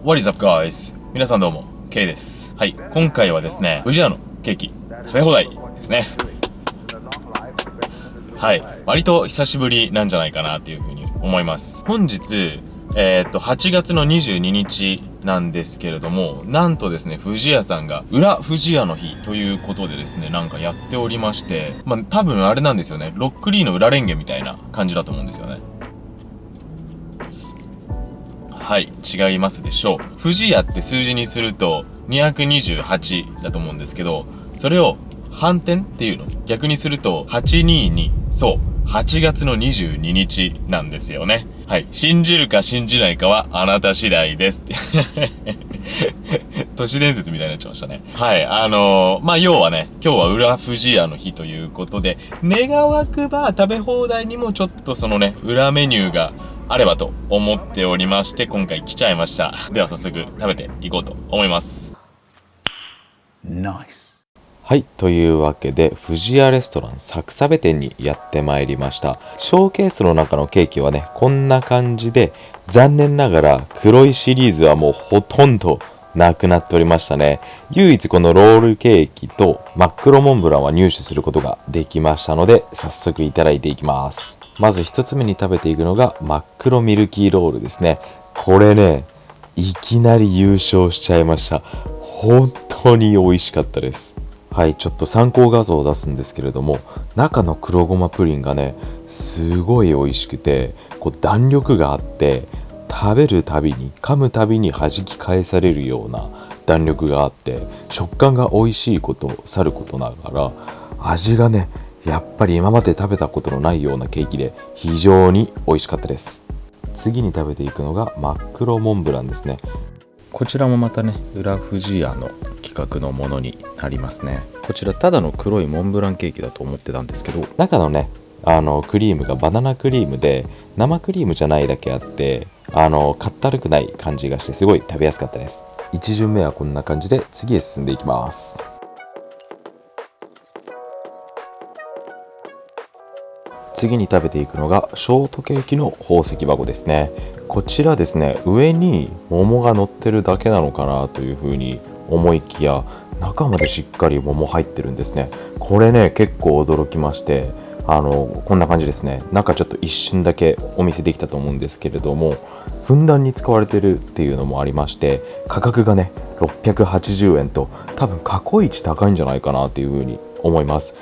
What is up, guys? 皆さんどうも、K です。はい、今回はですね、不二家のケーキ食べ放題ですね。はい、割と久しぶりなんじゃないかなっていうふうに思います。本日、8月の22日なんですけれども、なんとですね、不二家さんが裏不二家の日ということでですね、なんかやっておりまして、多分あれなんですよね、ロックリーの裏レンゲみたいな感じだと思うんですよね。はい、違いますでしょう。不二家って数字にすると228だと思うんですけど、それを反転っていうの逆にすると822、そう8月の22日なんですよね。はい、信じるか信じないかはあなた次第ですって都市伝説みたいになっちゃいましたね。はい、要はね、今日は裏不二家の日ということで、願わくば食べ放題にもちょっとそのね、裏メニューがあればと思っておりまして、今回来ちゃいました。では早速食べていこうと思います。はい、というわけで、不二家レストランサクサベ店にやってまいりました。ショーケースの中のケーキはね、こんな感じで、残念ながら黒いシリーズはもうほとんどなくなっておりましたね。唯一このロールケーキと真っ黒モンブランは入手することができましたので、早速いただいていきます。まず一つ目に食べていくのが真っ黒ミルキーロールですね。これね、いきなり優勝しちゃいました。本当に美味しかったです。はい、ちょっと参考画像を出すんですけれども、中の黒ごまプリンがね、すごい美味しくて、こう弾力があって、食べるたびに噛むたびに弾き返されるような弾力があって、食感が美味しいことさることながら、味がね、やっぱり今まで食べたことのないようなケーキで非常に美味しかったです。次に食べていくのが真っ黒モンブランですね。こちらもまたね、裏不二家の企画のものになりますね。こちらただの黒いモンブランケーキだと思ってたんですけど、中のね、クリームがバナナクリームで生クリームじゃないだけあって、かったるくない感じがしてすごい食べやすかったです。1巡目はこんな感じで次へ進んでいきます。次に食べていくのがショートケーキの宝石箱ですね。こちらですね、上に桃が乗ってるだけなのかなというふうに思いきや、中までしっかり桃入ってるんですね。これね、結構驚きまして、こんな感じですね。中ちょっと一瞬だけお見せできたと思うんですけれども、ふんだんに使われてるっていうのもありまして、価格がね680円と多分過去一高いんじゃないかなっていうふうに思います。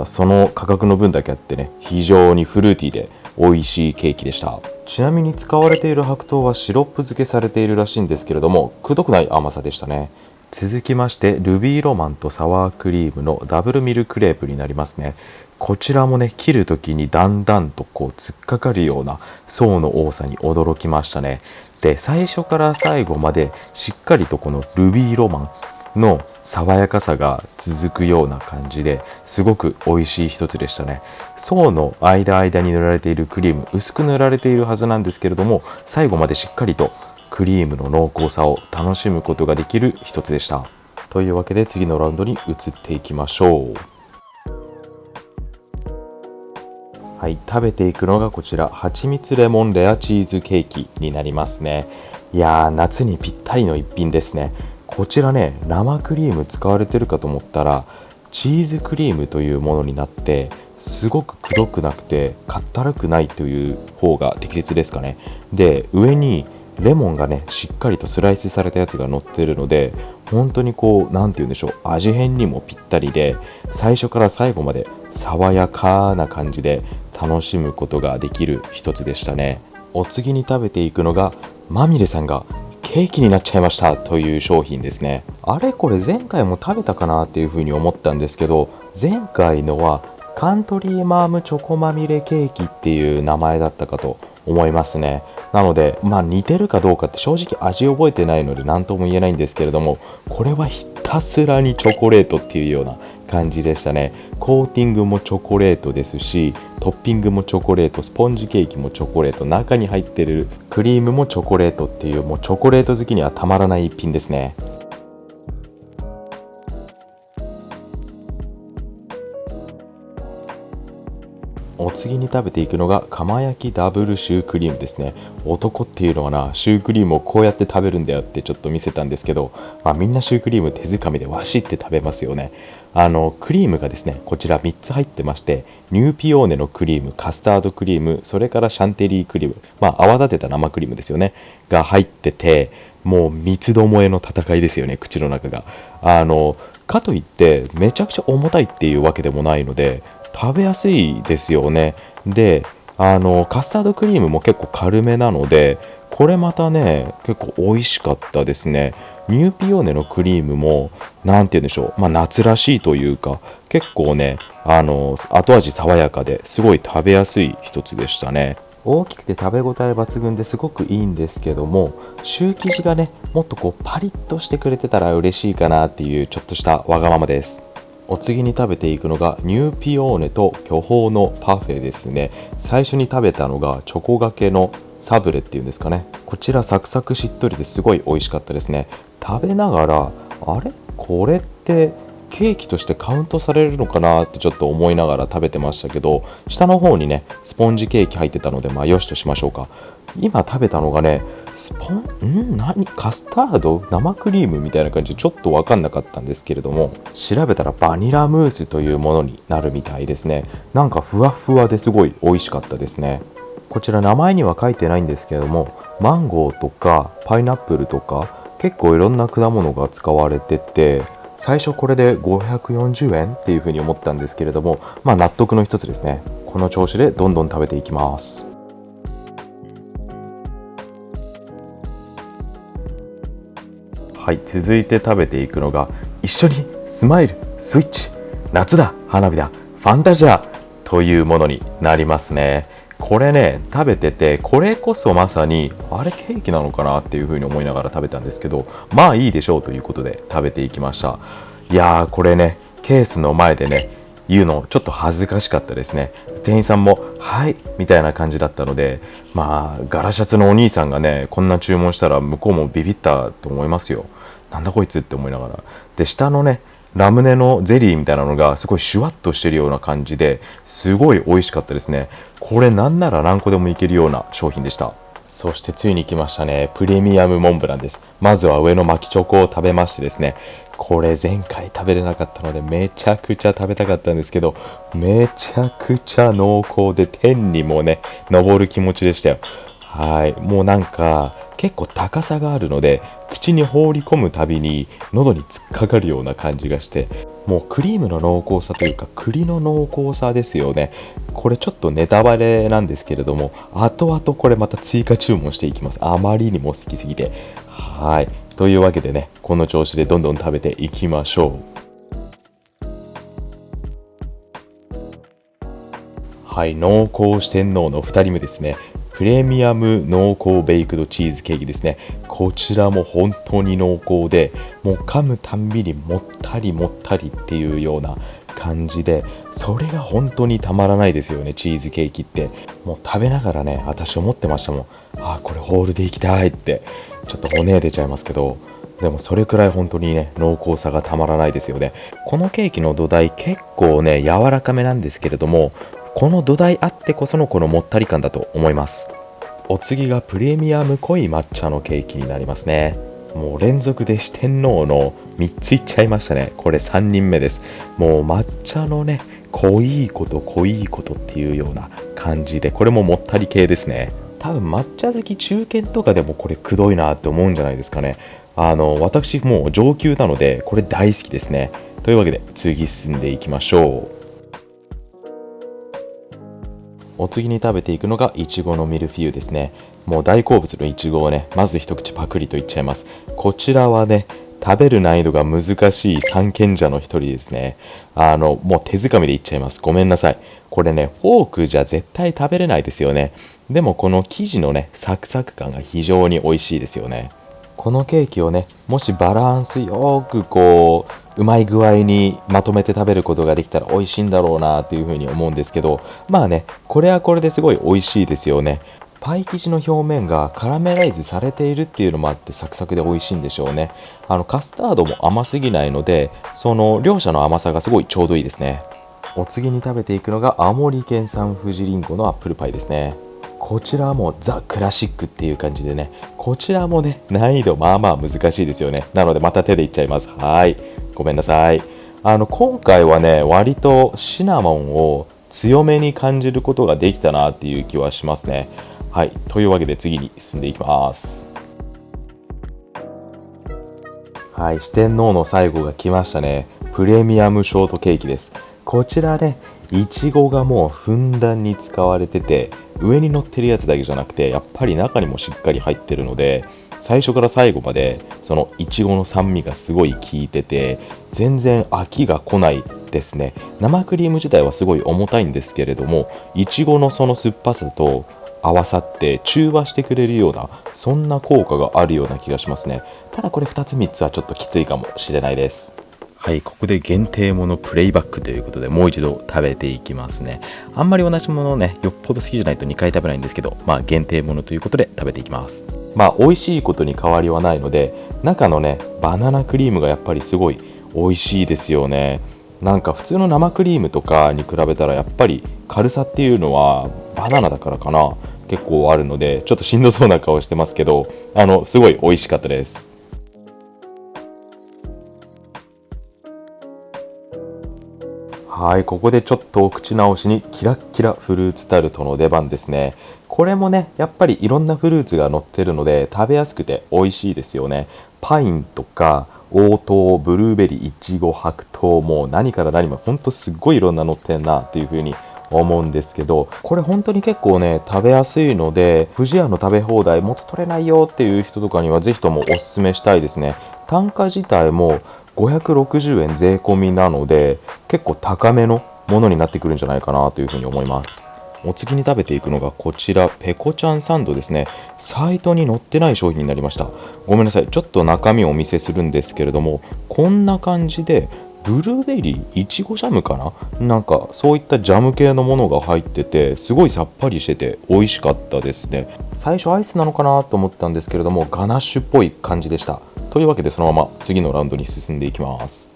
その価格の分だけあってね、非常にフルーティーで美味しいケーキでした。ちなみに使われている白桃はシロップ漬けされているらしいんですけれども、くどくない甘さでしたね。続きましてルビーロマンとサワークリームのダブルミルクレープになりますね。こちらもね、切る時にだんだんとこう突っかかるような層の多さに驚きましたね。で、最初から最後までしっかりとこのルビーロマンの爽やかさが続くような感じですごく美味しい一つでしたね。層の間に塗られているクリーム、薄く塗られているはずなんですけれども、最後までしっかりとクリームの濃厚さを楽しむことができる一つでした。というわけで次のラウンドに移っていきましょう。はい、食べていくのがこちら蜂蜜レモンレアチーズケーキになりますね。いやー、夏にぴったりの一品ですね。こちらね、生クリーム使われてるかと思ったらチーズクリームというものになって、すごくくどくなくてかったるくないという方が適切ですかね。で、上にレモンがねしっかりとスライスされたやつが乗ってるので、本当にこうなんて言うんでしょう、味変にもぴったりで、最初から最後まで爽やかな感じで楽しむことができる一つでしたね。お次に食べていくのがまみれさんがケーキになっちゃいましたという商品ですね。あれこれ前回も食べたかなっていうふうに思ったんですけど、前回のはカントリーマームチョコまみれケーキっていう名前だったかと思いますね。なので似てるかどうかって正直味覚えてないので何とも言えないんですけれども、これはひたすらにチョコレートっていうような感じでしたね。コーティングもチョコレートですし、トッピングもチョコレート、スポンジケーキもチョコレート、中に入ってるクリームもチョコレートっていう、もうチョコレート好きにはたまらない一品ですね。おお次に食べていくのが釜焼きダブルシュークリームですね。男っていうのはな、シュークリームをこうやって食べるんだよってちょっと見せたんですけど、みんなシュークリーム手づかみでわしって食べますよね。クリームがですね、こちら3つ入ってまして、ニューピオーネのクリーム、カスタードクリーム、それからシャンテリークリーム、泡立てた生クリームですよね、が入ってて、もう三つどもえの戦いですよね、口の中が。かといってめちゃくちゃ重たいっていうわけでもないので、食べやすいですよね。で、カスタードクリームも結構軽めなので、これまたね、結構美味しかったですね。ニューピオーネのクリームも、なんて言うんでしょう、夏らしいというか、結構ね、後味爽やかですごい食べやすい一つでしたね。大きくて食べ応え抜群ですごくいいんですけども、シュー生地がね、もっとこうパリッとしてくれてたら嬉しいかなっていうちょっとしたわがままです。お次に食べていくのがニューピオーネと巨峰のパフェですね。最初に食べたのがチョコがけのサブレっていうんですかね。こちらサクサクしっとりですごい美味しかったですね。食べながら、あれこれってケーキとしてカウントされるのかなってちょっと思いながら食べてましたけど、下の方にねスポンジケーキ入ってたので、よしとしましょうか。今食べたのがね、カスタード生クリームみたいな感じでちょっと分かんなかったんですけれども、調べたらバニラムースというものになるみたいですね。なんかふわふわですごい美味しかったですね。こちら名前には書いてないんですけれども、マンゴーとかパイナップルとか結構いろんな果物が使われてて、最初これで540円っていう風に思ったんですけれども、納得の一つですね。この調子でどんどん食べていきます。はい、続いて食べていくのが、一緒にスマイルスイッチ、夏だ花火だファンタジアというものになりますね。これね、食べてて、これこそまさにあれケーキなのかなっていう風に思いながら食べたんですけど、いいでしょうということで食べていきました。いやー、これね、ケースの前でね言うのちょっと恥ずかしかったですね。店員さんもはいみたいな感じだったので、ガラシャツのお兄さんがねこんな注文したら向こうもビビったと思いますよ。なんだこいつって思いながら。で、下のねラムネのゼリーみたいなのがすごいシュワッとしてるような感じですごい美味しかったですね。これなんなら何個でもいけるような商品でした。そしてついに来ましたね。プレミアムモンブランです。まずは上の巻きチョコを食べましてですね、これ前回食べれなかったのでめちゃくちゃ食べたかったんですけど、めちゃくちゃ濃厚で天にもね昇る気持ちでしたよ。はい、もうなんか結構高さがあるので、口に放り込むたびに喉に突っかかるような感じがして、もうクリームの濃厚さというか栗の濃厚さですよね。これちょっとネタバレなんですけれども、後々これまた追加注文していきます。あまりにも好きすぎて。はい、というわけでね、この調子でどんどん食べていきましょう。はい、濃厚四天王の2人目ですね。プレミアム濃厚ベイクドチーズケーキですね。こちらも本当に濃厚で、もう噛むたんびにもったりもったりっていうような感じで、それが本当にたまらないですよね。チーズケーキってもう食べながらね、私思ってましたもん。これホールでいきたいって。ちょっと骨出ちゃいますけど、でもそれくらい本当にね濃厚さがたまらないですよね。このケーキの土台結構ね柔らかめなんですけれども、この土台あってこそのこのもったり感だと思います。お次がプレミアム濃い抹茶のケーキになりますね。もう連続で四天王の3ついっちゃいましたね。これ3人目です。もう抹茶のね濃いこと濃いことっていうような感じで、これももったり系ですね。多分抹茶好き中堅とかでもこれくどいなって思うんじゃないですかね。私もう上級なのでこれ大好きですね。というわけで次進んでいきましょう。お次に食べていくのがいちごのミルフィーユですね。もう大好物のいちごをねまず一口パクリといっちゃいます。こちらはね食べる難易度が難しい三賢者の一人ですね。もう手づかみでいっちゃいます。ごめんなさい。これねフォークじゃ絶対食べれないですよね。でもこの生地のねサクサク感が非常に美味しいですよね。このケーキをねもしバランスよくうまい具合にまとめて食べることができたら美味しいんだろうなっていうふうに思うんですけど、これはこれですごい美味しいですよね。パイ生地の表面がカラメライズされているっていうのもあってサクサクで美味しいんでしょうね。カスタードも甘すぎないので、その両者の甘さがすごいちょうどいいですね。お次に食べていくのが青森県産富士りんごのアップルパイですね。こちらはもうザ・クラシックっていう感じでね、こちらもね難易度まあまあ難しいですよね。なのでまた手でいっちゃいます。はい、ごめんなさい。今回はね割とシナモンを強めに感じることができたなっていう気はしますね。はい、というわけで次に進んでいきます。はい、四天王の最後が来ましたね。プレミアムショートケーキです。こちらね、いちごがもうふんだんに使われてて、上に乗ってるやつだけじゃなくて、やっぱり中にもしっかり入ってるので、最初から最後までそのいちごの酸味がすごい効いてて、全然飽きが来ないですね。生クリーム自体はすごい重たいんですけれども、いちごのその酸っぱさと合わさって中和してくれるような、そんな効果があるような気がしますね。ただこれ2つ3つはちょっときついかもしれないです。はい、ここで限定ものプレイバックということでもう一度食べていきますね。あんまり同じものをねよっぽど好きじゃないと2回食べないんですけど、限定ものということで食べていきます。美味しいことに変わりはないので、中のねバナナクリームがやっぱりすごい美味しいですよね。なんか普通の生クリームとかに比べたらやっぱり軽さっていうのはバナナだからかな、結構あるのでちょっとしんどそうな顔してますけど、すごい美味しかったです。はい、ここでちょっとお口直しにキラッキラフルーツタルトの出番ですね。これもねやっぱりいろんなフルーツが乗ってるので食べやすくて美味しいですよね。パインとか黄桃、ブルーベリー、イチゴ、白桃、もう何から何までほんとすっごいいろんな乗ってんなっていう風に思うんですけど、これ本当に結構ね食べやすいので、不二家の食べ放題もっと取れないよっていう人とかにはぜひともおすすめしたいですね。単価自体も560円税込みなので結構高めのものになってくるんじゃないかなというふうに思います。お次に食べていくのがこちらペコちゃんサンドですね。サイトに載ってない商品になりました。ごめんなさい、ちょっと中身をお見せするんですけれども、こんな感じでブルーベリーいちごジャムかな、なんかそういったジャム系のものが入っててすごいさっぱりしてて美味しかったですね。最初アイスなのかなと思ったんですけれどもガナッシュっぽい感じでした。というわけでそのまま次のラウンドに進んでいきます。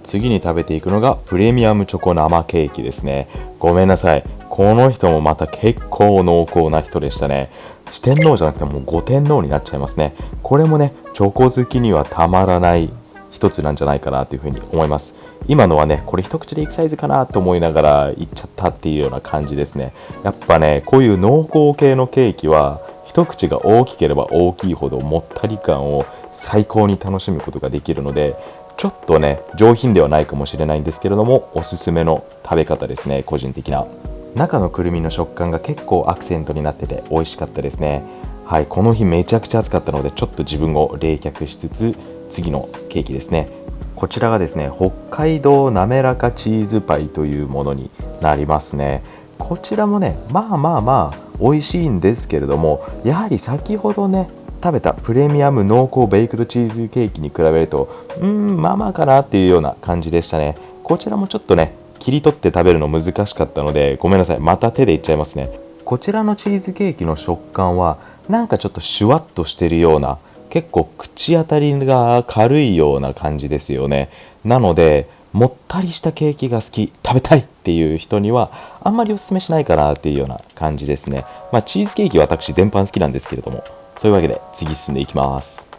次に食べていくのがプレミアムチョコ生ケーキですね。ごめんなさい、この人もまた結構濃厚な人でしたね。四天王じゃなくてもう五天王になっちゃいますね。これもねチョコ好きにはたまらない一つなんじゃないかなというふうに思います。今のはねこれ一口でいくサイズかなと思いながらいっちゃったっていうような感じですね。やっぱねこういう濃厚系のケーキは一口が大きければ大きいほどもったり感を最高に楽しむことができるので、ちょっとね上品ではないかもしれないんですけれどもおすすめの食べ方ですね。個人的な中のくるみの食感が結構アクセントになってて美味しかったですね。はい、この日めちゃくちゃ暑かったのでちょっと自分を冷却しつつ次のケーキですね。こちらがですね北海道なめらかチーズパイというものになりますね。こちらもねまあ美味しいんですけれども、やはり先ほどね食べたプレミアム濃厚ベイクドチーズケーキに比べるとまあかなっていうような感じでしたね。こちらもちょっとね切り取って食べるの難しかったのでごめんなさい、また手でいっちゃいますね。こちらのチーズケーキの食感はなんかちょっとシュワッとしてるような、結構口当たりが軽いような感じですよね。なのでもったりしたケーキが好き、食べたいっていう人にはあんまりおすすめしないかなっていうような感じですね。チーズケーキは私全般好きなんですけれども、そういうわけで次進んでいきます。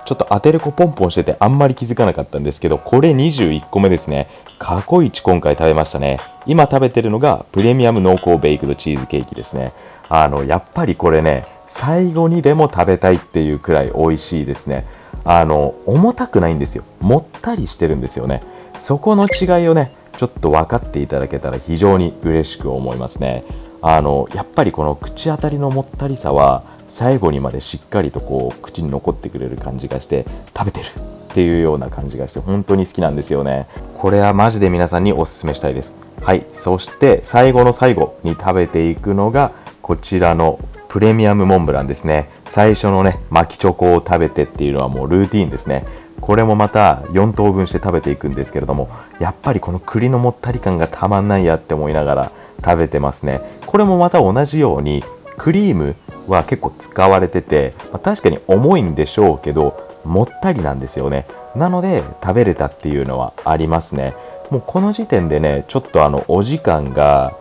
ちょっと当てる子ポンポンしててあんまり気づかなかったんですけど、これ21個目ですね。過去一今回食べましたね。今食べてるのがプレミアム濃厚ベイクドチーズケーキですね。やっぱりこれね最後にでも食べたいっていうくらい美味しいですね。重たくないんですよ。もったりしてるんですよね。そこの違いをねちょっと分かっていただけたら非常に嬉しく思いますね。やっぱりこの口当たりのもったりさは最後にまでしっかりとこう口に残ってくれる感じがして食べてるっていうような感じがして本当に好きなんですよね。これはマジで皆さんにおすすめしたいです。はい、そして最後の最後に食べていくのがこちらのプレミアムモンブランですね。最初のね巻きチョコを食べてっていうのはもうルーティーンですね。これもまた4等分して食べていくんですけれども、やっぱりこの栗のもったり感がたまんないやって思いながら食べてますね。これもまた同じようにクリームは結構使われてて、確かに重いんでしょうけどもったりなんですよね。なので食べれたっていうのはありますね。もうこの時点でね、ちょっとお時間が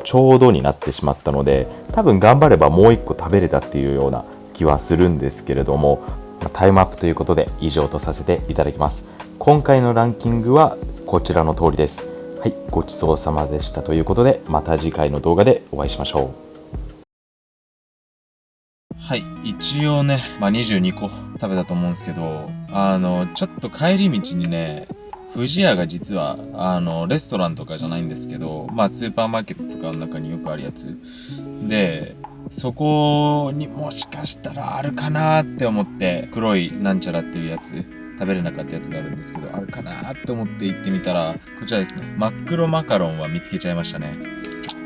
ちょうどになってしまったので、多分頑張ればもう一個食べれたっていうような気はするんですけれども、タイムアップということで以上とさせていただきます。今回のランキングはこちらの通りです。はい、ごちそうさまでしたということで、また次回の動画でお会いしましょう。はい、一応ね、22個食べたと思うんですけど、ちょっと帰り道にね、不二家が実は、レストランとかじゃないんですけど、スーパーマーケットとかの中によくあるやつ。で、そこにもしかしたらあるかなって思って、黒いなんちゃらっていうやつ、食べれなかったやつがあるんですけど、あるかなって思って行ってみたら、こちらですね、真っ黒マカロンは見つけちゃいましたね。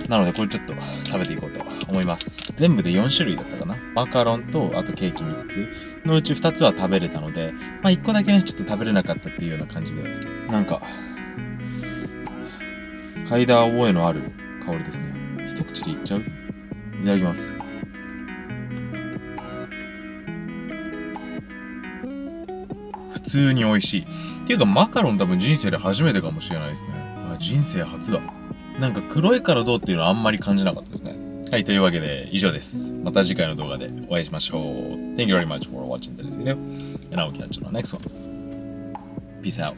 なのでこれちょっと食べていこうと思います。全部で4種類だったかな。マカロンとあとケーキ3つのうち2つは食べれたので、1個だけねちょっと食べれなかったっていうような感じで、なんか嗅いだ覚えのある香りですね。一口でいっちゃう？いただきます。普通に美味しい。っていうかマカロン多分人生で初めてかもしれないですね。人生初だ。なんか黒いからどうっていうのはあんまり感じなかったですね。はい、というわけで以上です。また次回の動画でお会いしましょう。Thank you very much for watching this video, and I will catch you on the next one. Peace out.